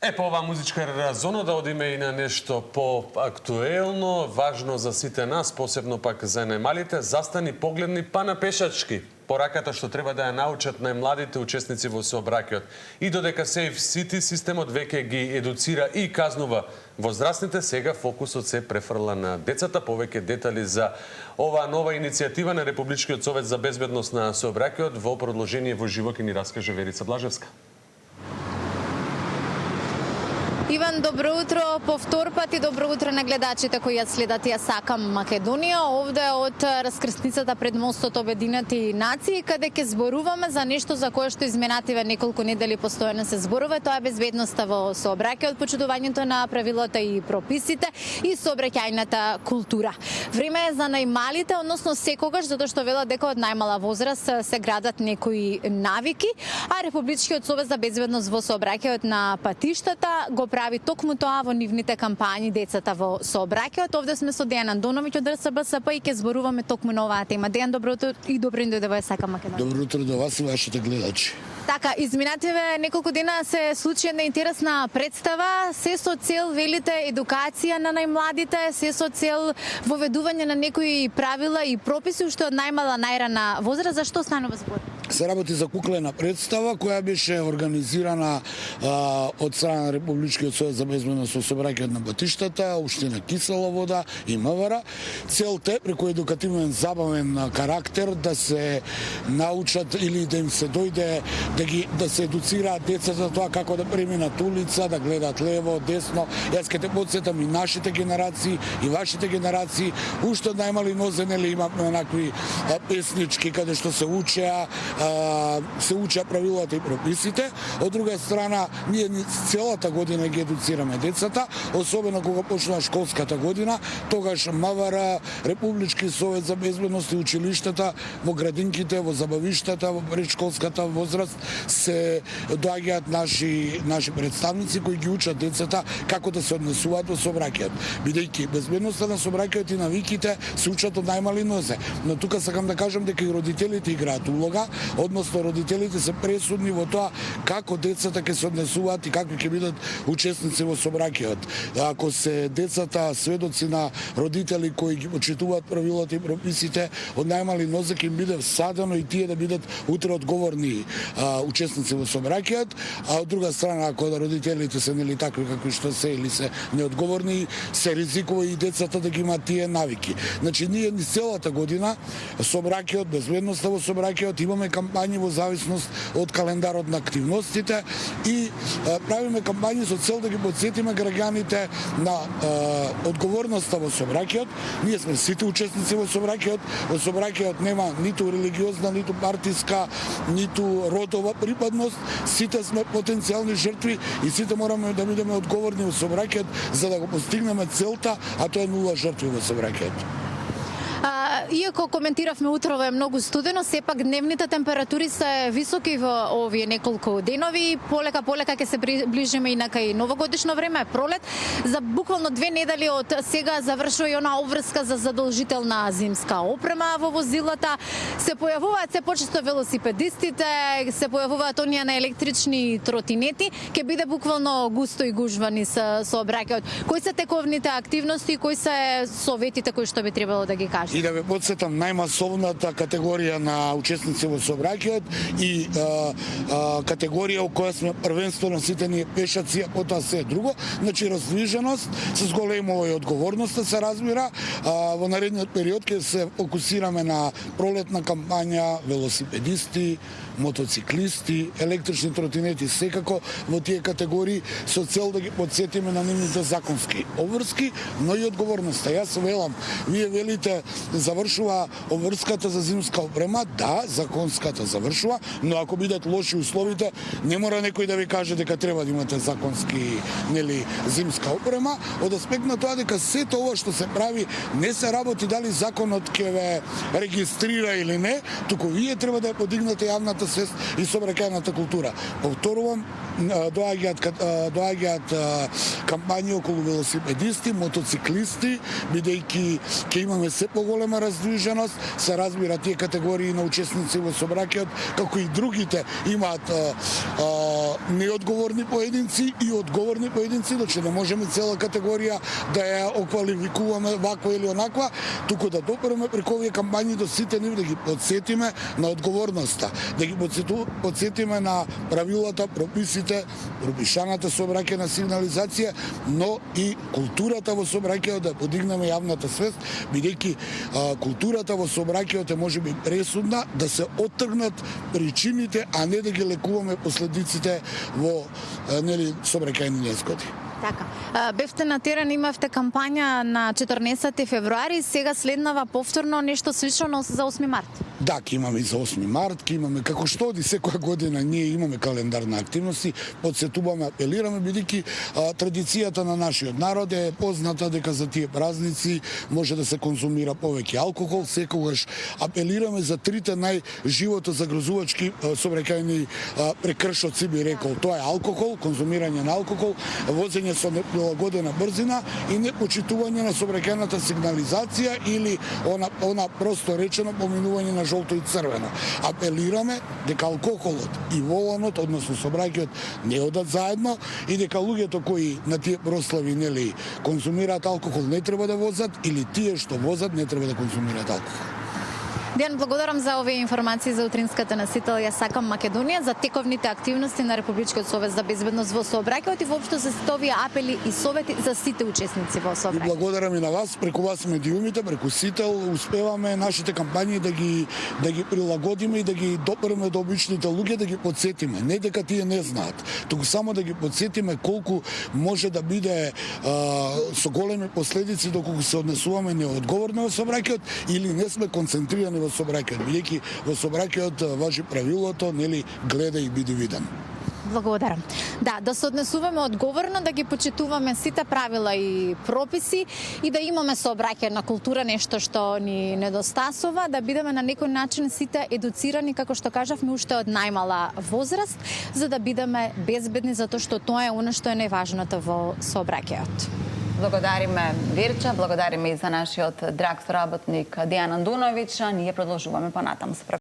По оваа музичка зона да одиме и на нешто по-актуелно, важно за сите нас, посебно пак за најмалите, застани погледни па на пешачки. Пораката што треба да ја научат најмладите учесници во сообраќајот. И додека Safe City системот веќе ги едуцира и казнува возрастните, сега фокусот се префрла на децата. Повеќе детали за оваа нова иницијатива на Републичкиот совет за безбедност на сообраќајот во продолжение во живо ќе ни раскаже Верица Блажевска. Иван, добро утро, повтор пат и добро утро на гледачите кои ја следат Ја сакам Македонија. Овде од раскрсницата пред мостот Обединети нации, каде ќе зборуваме за нешто за кое што изминативе неколку недели постојано се зборува, тоа е безбедноста во сообраќајот, почитувањето на правилата и прописите и сообраќајната култура. Време е за најмалите, односно секогаш, затоа што велат дека од најмала возраст се градат некои навики, а Републичкиот совет за безбедност во сообраќајот на патиштата го прави токму тоа во нивните кампањи Децата во сообраќајот. Овде сме со Дејан Андоновиќ од РСБСП и ќе зборуваме токму на оваа тема. Дејан, добро утро и добро дојде во Ја сакам Македонија. Добро утро до вас и вашите гледачи. Така, изминативе неколку дена се случи една интересна представа, се со цел, велите, едукација на најмладите, се со цел воведување на некои правила и прописи уште од најмала најрана возраст. Зашто станува збор? Се работи за куклена представа која беше организирана од страна на Републичкиот совет за безбедност во сообраќајот на патиштата, општина Кисела Вода и МВР. Целта е преку едукативен забавен карактер да се научат или да им се дојде да се едуцираат децата тоа како да преминат улица, да гледат лево, десно. Јас ќе те потсетам и нашите генерации и вашите генерации, уште од најмали нозе нели имавме онакви песнички каде што се учеа правилата и прописите. Од друга страна, ние целата година ги едуцираме децата, особено кога почнува школската година, тогаш МВР, Републички совет за безбедност и училиштата во градинките, во забавиштата, во предшколската возраст се доаѓаат наши представници кои ги учат децата како да се однесуваат во сообраќајот. Бидејќи безбедноста на сообраќајот и навиките се учат од најмали нозе. Но тука сакам да кажам дека и родителите играат улога, односно родителите се пресудни во тоа како децата ќе се однесуваат и како ќе бидат учесници во сообраќајот. Ако се децата сведоци на родители кои ги почитуваат правилата и прописите, од најмали нозе ќе им биде всадено и тие да бидат утре одговорни учесници во сообраќајот, а од друга страна ако родителите се нели такви какви што се или се неодговорни, се ризикува и децата да ги имаат тие навики. Значи ние ни целата година сообраќајот, безбедноста во сообраќајот имаме кампањи во зависност од календарот на активностите и правиме кампањи со цел да ги потсетиме граѓаните на одговорноста во сообраќајот. Ние сме сите учесници во сообраќајот. Во сообраќајот нема ниту религиозна, ниту партиска, ниту родова припадност. Сите сме потенцијални жртви и сите мораме да бидеме одговорни во сообраќајот за да го постигнеме целта, а тоа е 0 жртви во сообраќајот. Иако коментиравме утрово е многу студено, сепак дневните температури се високи во овие неколку денови. Полека ќе се приближиме и на кај новогодишно време, пролет. За буквално 2 недели од сега завршува и она обврска за задолжителна зимска опрема во возилата. Се појавуваат се почесто велосипедистите, се појавуваат оние на електрични тротинети. Ќе биде буквално густо и гужвани со сообраќајот. Кои се тековните активности, кои се советите кои што би требало да ги кажете? И да ве потсетам, најмасовната категорија на учесници во сообраќајот и категорија во која сме првенствено сите ние пешаци, а потоа се друго, значи раздвиженост с големо и одговорност се разбира. Во наредниот период ќе се фокусираме на пролетна кампања велосипедисти, мотоциклисти, електрични тротинети, секако во тие категории со цел да ги потсетиме на нивните законски обврски, но и одговорноста. Јас велам, вие велите завршува обврската за зимска опрема, да, законската завршува, но ако бидат лоши условите, не мора некој да ви каже дека треба да имате законски, нели, зимска опрема, од аспект на тоа дека сето ова што се прави не се работи дали законот ќе ве регистрира или не, туку вие треба да подигнете јавната свест и сообраќајната култура. Повторувам, доаѓаат кампањи околу велосипедисти, мотоциклисти, бидејќи ќе имаме се поголема раздвиженост, се разбира тие категории на учесници во сообраќајот, како и другите имаат неодговорни поединци и одговорни поединци, значи не можеме цела категорија да ја оквалификуваме ваква или онаква, туку да допреме преку овие кампањи до сите нив да ги подсетиме на одговорноста, да ги подсетиме на правилата, прописите, пропишаната сообраќајна сигнализација, но и културата во сообраќајот да подигнеме јавната свест, бидејќи културата во сообраќајот е можеби пресудна да се оттргнат причините, а не да ги лекуваме последиците во сообраќајни незгоди. Така. Бевте на терен, имавте кампања на 14 февруари, сега следнава повторно нешто слично за 8 март. Да, ќе имаме и за 8 март, ќе имаме како што оди секоја година ние имаме календар на активности, подсетуваме, апелираме бидејќи традицијата на нашиот народ е позната дека за тие празници може да се конзумира повеќе алкохол, секогаш апелираме за трите најживото загрозувачки сообраќајни прекршоци, би рекол, тоа е алкохол, конзумирање на алкохол, возење со неприлагодена брзина и непочитување на сообраќајната сигнализација или она просто речено поминување на жолто и црвено. Апелираме дека алкохолот и воланот, односно сообраќајот, не одат заедно и дека луѓето кои на тие прослави конзумираат алкохол не треба да возат или тие што возат не треба да конзумираат алкохол. Дејан, благодарам за овие информации за утринската носител Ја сакам Македонија, за тековните активности на Републичкиот совет за безбедност во сообраќајот и воопшто за сите овие апели и совети за сите учесници во сообраќајот. Благодарам и на вас, преку вас медиумите, преку Сител успеваме нашите кампањи да ги прилагодиме и да ги допреме до обичните луѓе, да ги подсетиме. Не дека тие не знаат, туку само да ги подсетиме колку може да биде со големи последици доколку се однесуваме неодговорно во сообраќајот или не сме концентрирани во сообраќајот, бидејќи во сообраќајот важи правилото, гледај и биди виден. Благодарам. Да се однесуваме одговорно, да ги почитуваме сите правила и прописи и да имаме сообраќајна култура, нешто што ни недостасува, да бидеме на некој начин сите едуцирани, како што кажавме, уште од најмала возраст, за да бидеме безбедни, затоа што тоа е она што е најважното во сообраќајот. Благодариме Вирча, благодариме и за нашиот драг соработник Дејан Андуновиќ. Ние продолжуваме понатаму.